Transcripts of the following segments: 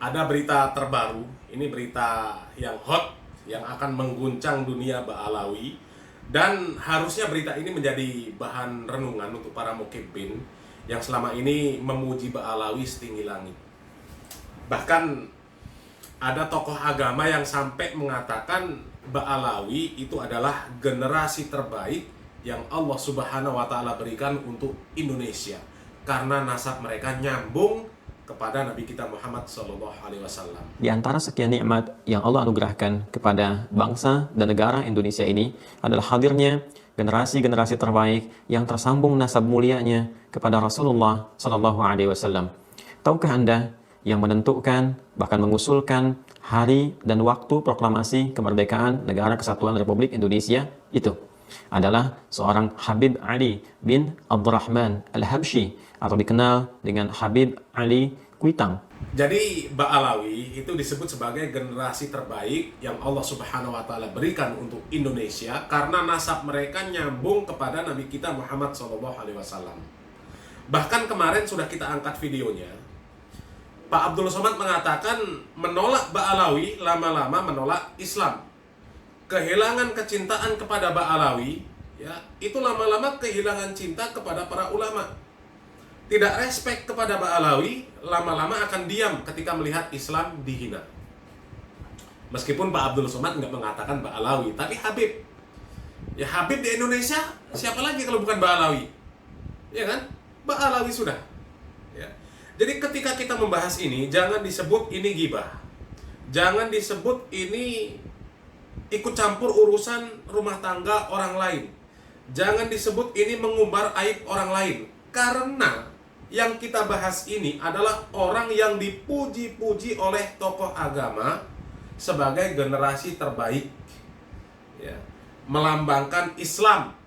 Ada berita terbaru, ini berita yang hot, yang akan mengguncang dunia Ba'alawi. Dan harusnya berita ini menjadi bahan renungan untuk para mukibbin yang selama ini memuji Ba'alawi setinggi langit. Bahkan ada tokoh agama yang sampai mengatakan Ba'alawi itu adalah generasi terbaik yang Allah Subhanahu wa Ta'ala berikan untuk Indonesia, karena nasab mereka nyambung kepada Nabi kita Muhammad SAW. Di antara sekian nikmat yang Allah anugerahkan kepada bangsa dan negara Indonesia ini adalah hadirnya generasi-generasi terbaik yang tersambung nasab mulianya kepada Rasulullah SAW. Tahukah Anda yang menentukan, bahkan mengusulkan hari dan waktu proklamasi kemerdekaan Negara Kesatuan Republik Indonesia itu adalah seorang Habib Ali bin Abdurrahman Al-Habsyi, atau dikenal dengan Habib Ali Kuitang. Jadi Ba'alawi itu disebut sebagai generasi terbaik yang Allah Subhanahu wa Ta'ala berikan untuk Indonesia karena nasab mereka nyambung kepada Nabi kita Muhammad SAW. Bahkan kemarin sudah kita angkat videonya. Pak Abdul Somad mengatakan menolak Ba'alawi lama-lama menolak Islam. Kehilangan kecintaan kepada Ba'alawi, ya, itu lama-lama kehilangan cinta kepada para ulama. Tidak respek kepada Ba'alawi, lama-lama akan diam ketika melihat Islam dihina. Meskipun Pak Abdul Somad nggak mengatakan Ba'alawi, tapi Habib. Ya Habib di Indonesia, siapa lagi kalau bukan Ba'alawi? Ya kan? Ba'alawi sudah. Ya. Jadi ketika kita membahas ini, jangan disebut ini ghibah. Jangan disebut ini ikut campur urusan rumah tangga orang lain. Jangan disebut ini mengumbar aib orang lain. Karena yang kita bahas ini adalah orang yang dipuji-puji oleh tokoh agama sebagai generasi terbaik, ya, melambangkan Islam.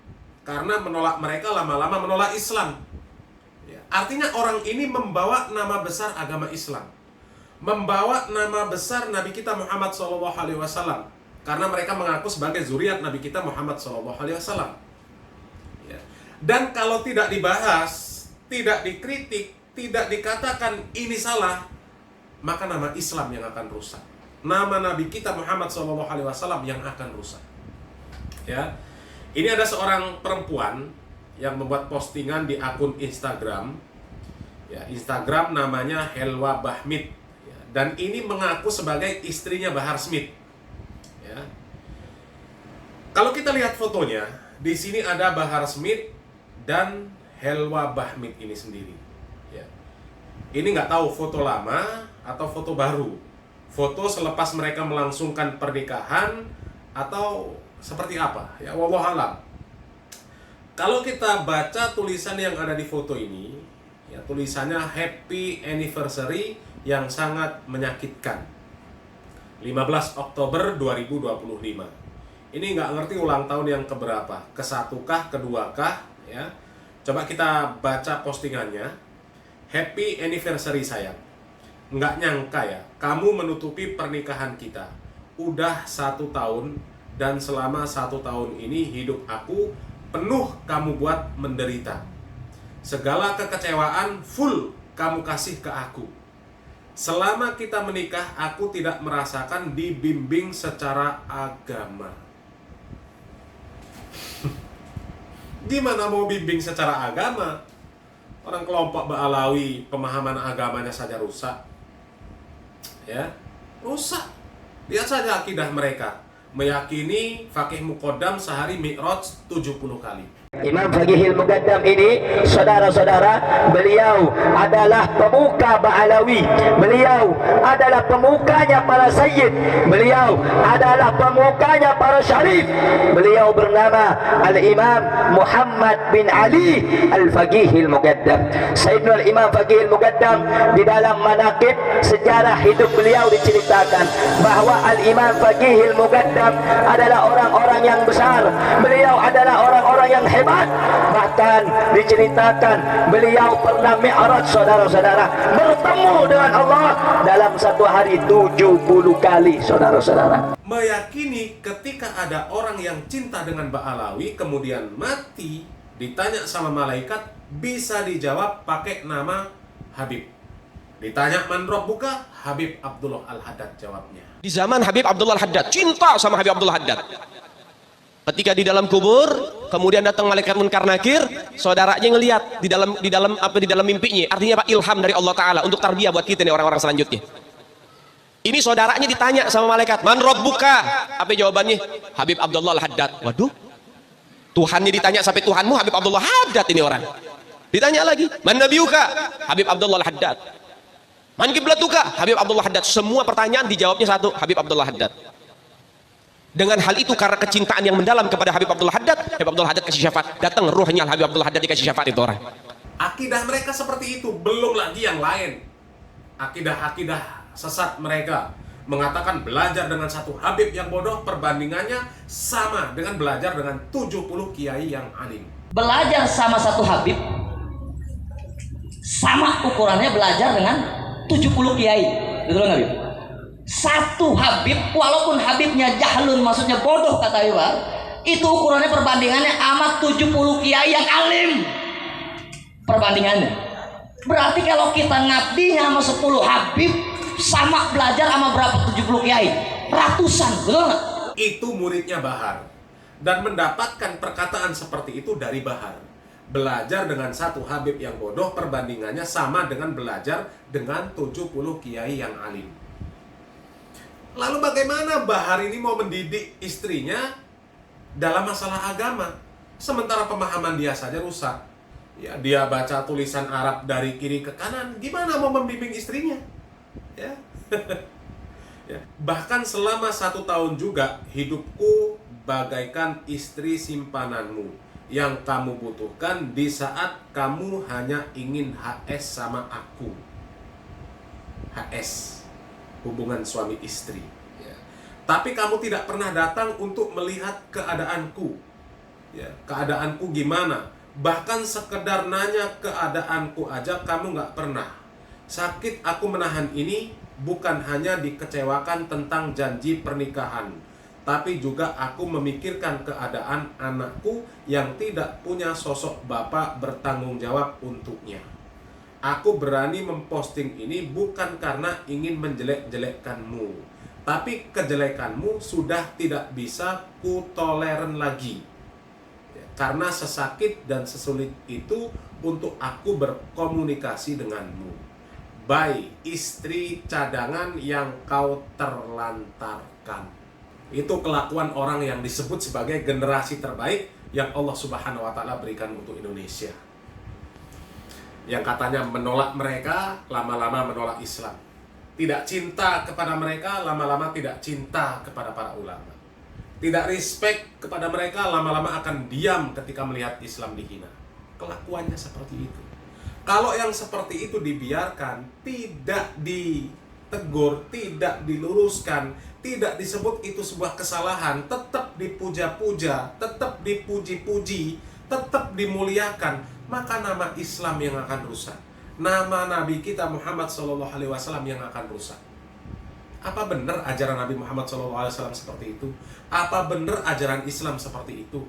Karena menolak mereka lama-lama menolak Islam, ya. Artinya orang ini membawa nama besar agama Islam, membawa nama besar Nabi kita Muhammad SAW, karena mereka mengaku sebagai zuriat Nabi kita Muhammad SAW, ya. Dan kalau tidak dibahas, tidak dikritik, tidak dikatakan ini salah, maka nama Islam yang akan rusak. Nama Nabi kita Muhammad SAW yang akan rusak. Ya, ini ada seorang perempuan yang membuat postingan di akun Instagram. Ya, Instagram namanya Helwa Bahmid. Ya, dan ini mengaku sebagai istrinya Bahar Smith. Ya. Kalau kita lihat fotonya, di sini ada Bahar Smith dan Helwa Bahmid ini sendiri, ya. Ini nggak tahu foto lama atau foto baru, foto selepas mereka melangsungkan pernikahan atau seperti apa, ya, wallahualam. Kalau kita baca tulisan yang ada di foto ini, ya, tulisannya Happy Anniversary yang sangat menyakitkan, 15 Oktober 2025. Ini nggak ngerti ulang tahun yang keberapa, kesatukah, keduakah, ya. Coba kita baca postingannya. Happy anniversary sayang. Nggak nyangka ya, kamu menutupi pernikahan kita. Udah 1 tahun, dan selama 1 tahun ini hidup aku penuh kamu buat menderita. Segala kekecewaan full kamu kasih ke aku. Selama kita menikah, aku tidak merasakan dibimbing secara agama. Gimana mau bimbing secara agama? Orang kelompok Ba'alawi pemahaman agamanya saja rusak. Ya, rusak. Lihat saja akidah mereka. Meyakini Faqih Muqaddam sehari Mi'raj 70 kali. Imam Faqihil Muqaddam ini, saudara-saudara, beliau adalah pemuka Ba'alawi. Beliau adalah pemukanya para sayyid. Beliau adalah pemukanya para syarif. Beliau bernama Al-Imam Muhammad bin Ali Al-Faqihil Muqaddam. Sayyidina Al-Imam Faqihil Muqaddam, di dalam manaqib sejarah hidup beliau diceritakan bahwa Al-Imam Faqihil Muqaddam adalah orang-orang yang besar. Beliau adalah orang-orang yang hebat. Bahkan diceritakan beliau pernah mi'raj, saudara-saudara, bertemu dengan Allah dalam satu hari 70 kali, saudara-saudara. Meyakini ketika ada orang yang cinta dengan Ba'alawi kemudian mati, ditanya sama malaikat, bisa dijawab pakai nama Habib. Ditanya man rabbuka, Habib Abdullah Al-Haddad jawabnya. Di zaman Habib Abdullah Al-Haddad, cinta sama Habib Abdullah Al-Haddad. Ketika di dalam kubur, kemudian datang malaikat Munkar Nakir, saudaranya ngelihat di dalam mimpinya. Artinya apa? Ilham dari Allah Taala untuk tarbiyah buat kita nih orang-orang selanjutnya. Ini saudaranya ditanya sama malaikat, man rabbuka? Apa jawabannya? Habib Abdullah Al-Haddad. Waduh, Tuhannya ditanya sampai Tuhanmu Habib Abdullah Al-Haddad ini orang. Ditanya lagi, man nabiyuka? Habib Abdullah Al-Haddad. Man kiblatuka? Habib Abdullah Al-Haddad. Semua pertanyaan dijawabnya satu, Habib Abdullah Al-Haddad. Dengan hal itu, karena kecintaan yang mendalam kepada Habib Abdullah Al-Haddad, Habib Abdullah Al-Haddad kasih syafaat. Datang ruhnya Habib Abdullah Al-Haddad dikasih syafaat itu orang. Akidah mereka seperti itu, belum lagi yang lain. Akidah-akidah sesat mereka mengatakan belajar dengan satu Habib yang bodoh perbandingannya sama dengan belajar dengan 70 kiai yang alim. Belajar sama satu Habib sama ukurannya belajar dengan 70 kiai, betul nggak Habib? Satu Habib, walaupun Habibnya jahlun, maksudnya bodoh kata Iwan, itu ukurannya perbandingannya amat 70 kiai yang alim. Perbandingannya. Berarti kalau kita ngabdinya sama 10 Habib, sama belajar sama berapa 70 kiai? Ratusan, betul nggak? Itu muridnya Bahar. Dan mendapatkan perkataan seperti itu dari Bahar. Belajar dengan satu Habib yang bodoh perbandingannya sama dengan belajar dengan 70 kiai yang alim. Lalu bagaimana Bahar ini mau mendidik istrinya dalam masalah agama, sementara pemahaman dia saja rusak? Ya, dia baca tulisan Arab dari kiri ke kanan, gimana mau membimbing istrinya? Ya. Ya. Bahkan selama 1 tahun juga hidupku bagaikan istri simpananmu yang kamu butuhkan di saat kamu hanya ingin HS sama aku. HS, hubungan suami istri. Ya. Tapi kamu tidak pernah datang untuk melihat keadaanku. Ya, keadaanku gimana? Bahkan sekedar nanya keadaanku aja kamu nggak pernah. Sakit aku menahan ini bukan hanya dikecewakan tentang janji pernikahan, tapi juga aku memikirkan keadaan anakku yang tidak punya sosok bapak bertanggung jawab untuknya. Aku berani memposting ini bukan karena ingin menjelek-jelekkanmu, tapi kejelekanmu sudah tidak bisa kutoleran lagi. Karena sesakit dan sesulit itu untuk aku berkomunikasi denganmu. Baik, istri cadangan yang kau terlantarkan. Itu kelakuan orang yang disebut sebagai generasi terbaik yang Allah Subhanahu wa Ta'ala berikan untuk Indonesia. Yang katanya menolak mereka, lama-lama menolak Islam. Tidak cinta kepada mereka, lama-lama tidak cinta kepada para ulama. Tidak respect kepada mereka, lama-lama akan diam ketika melihat Islam dihina. Kelakuannya seperti itu. Kalau yang seperti itu dibiarkan, tidak ditegur, tidak diluruskan, tidak disebut itu sebuah kesalahan, tetap dipuja-puja, tetap dipuji-puji, tetap dimuliakan, maka nama Islam yang akan rusak. Nama Nabi kita Muhammad SAW yang akan rusak. Apa benar ajaran Nabi Muhammad SAW seperti itu? Apa benar ajaran Islam seperti itu?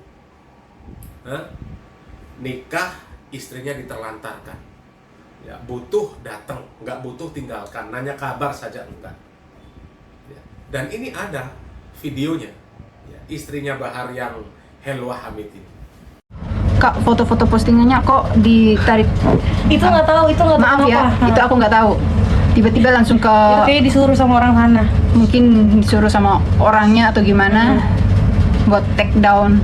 Nikah, istrinya diterlantarkan. Ya, butuh datang, nggak butuh tinggalkan, nanya kabar saja enggak. Ya, dan ini ada videonya, ya, istrinya Bahar yang Helwa Hamid ini. Kak, foto-foto postingannya kok ditarik? Itu nggak tahu, itu nggak tahu. Maaf ya, itu aku nggak tahu. Tiba-tiba langsung ke. Itu kayak disuruh sama orang sana. Mungkin disuruh sama orangnya atau gimana, buat take down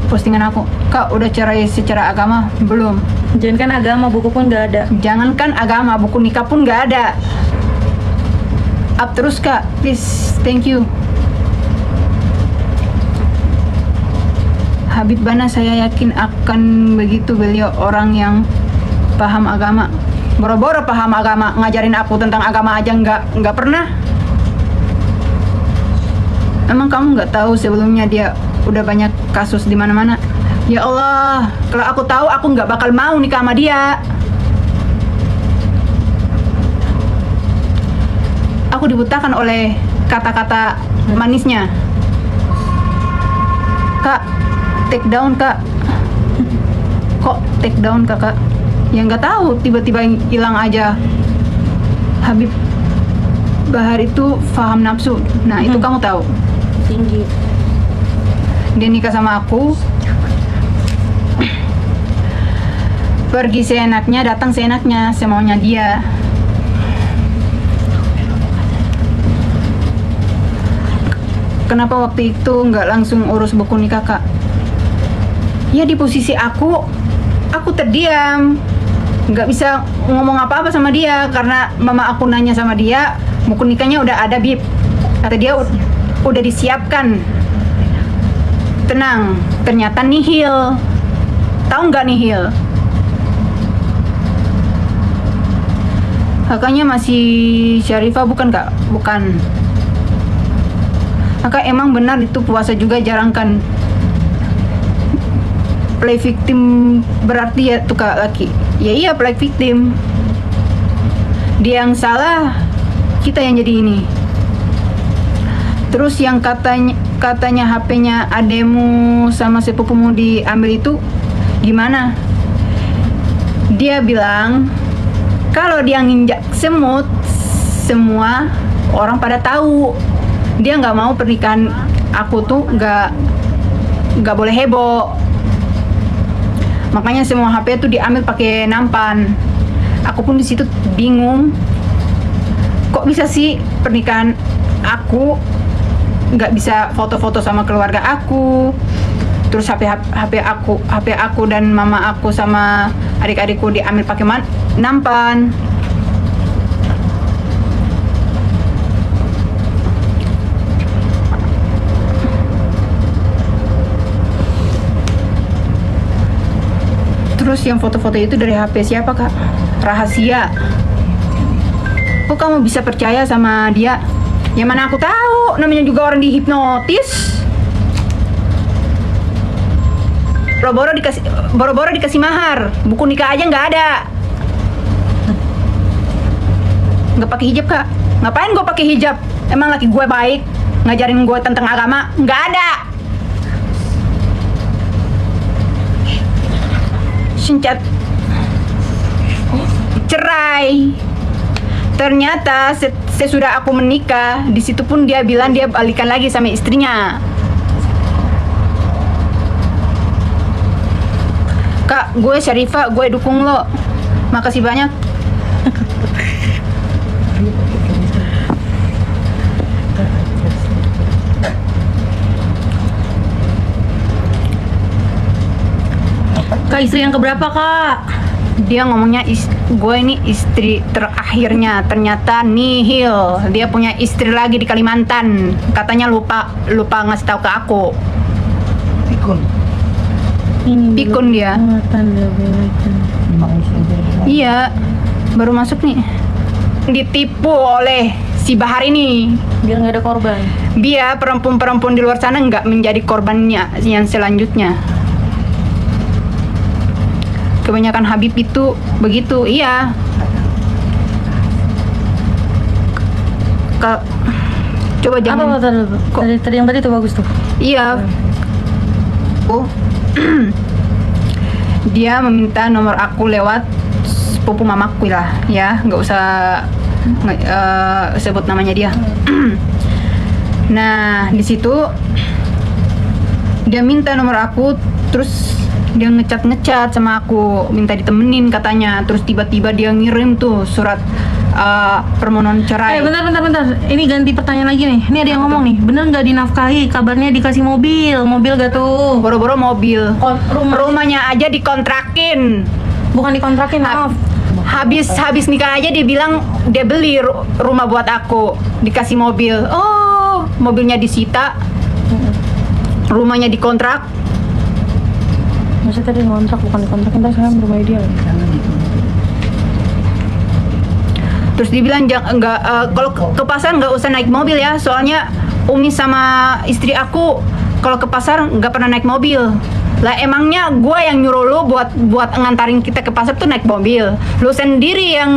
postingan aku. Kak, udah cerai secara agama belum? Jangankan agama, buku pun nggak ada. Jangankan agama, buku nikah pun nggak ada. Up terus Kak, please, thank you. Habib Bana saya yakin akan begitu, beliau orang yang paham agama. Boro-boro paham agama, ngajarin aku tentang agama aja nggak pernah. Emang kamu nggak tahu sebelumnya dia udah banyak kasus di mana-mana? Ya Allah, kalau aku tahu aku nggak bakal mau nikah sama dia. Aku dibutakan oleh kata-kata manisnya. Kak, take down Kak. Kok take down Kakak? Ya nggak tahu, tiba-tiba hilang aja Habib Bahar itu paham nafsu. Nah, itu kamu tahu. Tinggi. Dia nikah sama aku. Pergi seenaknya, datang seenaknya, semaunya dia. Kenapa waktu itu nggak langsung urus buku nikah, Kak? Ya di posisi aku terdiam. Nggak bisa ngomong apa-apa sama dia karena mama aku nanya sama dia, buku nikahnya udah ada, Bib. Kata dia udah disiapkan. Tenang, ternyata nihil. Tahu nggak nihil? Kakaknya masih Syarifah bukan, Kak? Bukan. Kakak emang benar itu puasa juga jarang kan? Play victim berarti ya tuh Kak laki. Ya iya, play victim. Dia yang salah, kita yang jadi ini. Terus yang katanya HP-nya ademu sama sepupumu diambil itu gimana? Dia bilang kalau dia nginjak semut, semua orang pada tahu. Dia nggak mau pernikahan aku tuh nggak boleh heboh. Makanya semua HP itu diambil pakai nampan. Aku pun di situ bingung. Kok bisa sih pernikahan aku nggak bisa foto-foto sama keluarga aku? Terus HP aku dan mama aku sama adik-adikku diambil pakai nampan. Terus yang foto-foto itu dari HP siapa, Kak? Rahasia. Kok kamu bisa percaya sama dia? Ya mana aku tahu, namanya juga orang dihipnotis. Boro-boro dikasih mahar, buku nikah aja nggak ada. Nggak pakai hijab, Kak? Ngapain gue pakai hijab? Emang laki gue baik ngajarin gue tentang agama? Nggak ada. Sencat cerai. Ternyata sesudah aku menikah, di situ pun dia bilang dia balikan lagi sama istrinya. Kak, gue Syarifah, gue dukung lo. Makasih banyak. Kak, istri yang keberapa, Kak? Dia ngomongnya gue ini istri terakhirnya, ternyata nihil. Dia punya istri lagi di Kalimantan. Katanya lupa ngasih tahu ke aku. Pikun dia. Iya, baru masuk nih. Ditipu oleh si Bahar ini. Biar nggak ada korban. Biar perempuan-perempuan di luar sana nggak menjadi korbannya yang selanjutnya. Kebanyakan Habib itu begitu, iya. Coba jangan. Apa tadi yang tadi tuh bagus tuh. Iya. Oh. Dia meminta nomor aku lewat sepupu mamaku lah, ya, nggak usah sebut namanya dia. Nah, di situ dia minta nomor aku, terus dia ngecat sama aku, minta ditemenin katanya. Terus tiba-tiba dia ngirim tuh surat permohonan cerai. Bentar. Ini ganti pertanyaan lagi nih. Ini ada yang ngomong nih, bener nggak dinafkahi? Kabarnya dikasih mobil gak tuh? Boro-boro mobil. Rumahnya aja dikontrakin. Bukan dikontrakin, maaf. Habis nikah aja dia bilang dia beli rumah buat aku, dikasih mobil. Oh, mobilnya disita, rumahnya dikontrak. Maksudnya tadi ngontrak, bukan dikontrakin, terus sekarang berumah dia. Terus dibilang kalau ke pasar nggak usah naik mobil ya, soalnya Umi sama istri aku kalau ke pasar nggak pernah naik mobil. Lah emangnya gue yang nyuruh lu buat ngantarin kita ke pasar tuh naik mobil? Lu sendiri yang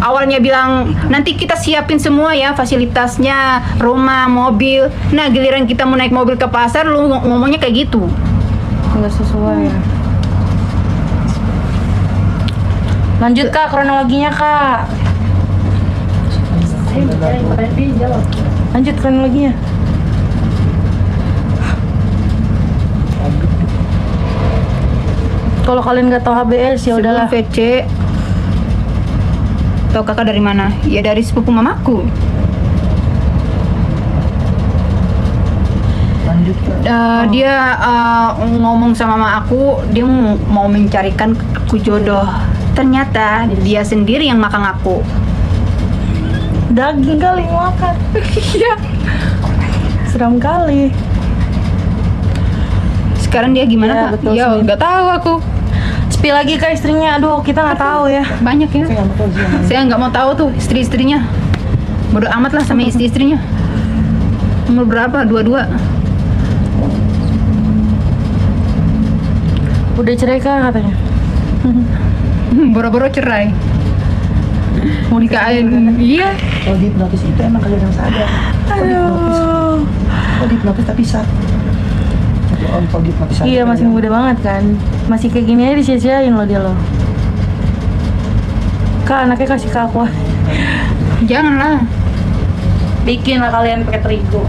awalnya bilang nanti kita siapin semua ya fasilitasnya, rumah, mobil. Nah giliran kita mau naik mobil ke pasar, lu ngomongnya kayak gitu. Nggak sesuai ya. Lanjut Kak, kronologinya Kak. Lanjut kronologinya. Kalau kalian nggak tahu HBS ya udahlah. Sebelum VC, tahu kakak dari mana? Ya dari sepupu mamaku. Dia ngomong sama mama aku, dia mau mencarikan aku jodoh. Ternyata dia sendiri yang makan aku. Daging kali yang makan. Iya. Seram kali. Sekarang dia gimana Ya, Kak? betul, Ya Smin. nggak tahu aku. Sepi lagi ke istrinya. Aduh, kita nggak tahu ya. Banyak ya. Saya nggak mau tahu tuh istri-istrinya. Bodoh amat lah sama istri-istrinya. Umur berapa? Dua-dua. Udah cerai kah katanya? Boro-boro cerai. Mau nikahin. Iya. Kalau di hipnotis itu emang kalian yang sadar. Aduh. Kalau di hipnotis tapi sah. Kalau di hipnotis Iya, masih muda banget kan. Masih kayak gini aja disia-siain loh dia loh. Kak, anaknya kasih ke aku. Janganlah. Bikin lah kalian pakai terigu.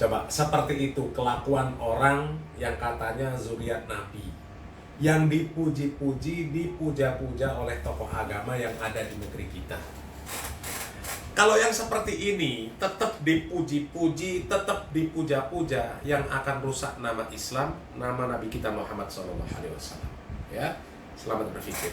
Coba seperti itu kelakuan orang yang katanya zuriat Nabi, yang dipuji-puji, dipuja-puja oleh tokoh agama yang ada di negeri kita. Kalau yang seperti ini tetap dipuji-puji, tetap dipuja-puja, yang akan rusak nama Islam, nama Nabi kita Muhammad SAW. Ya, selamat berpikir.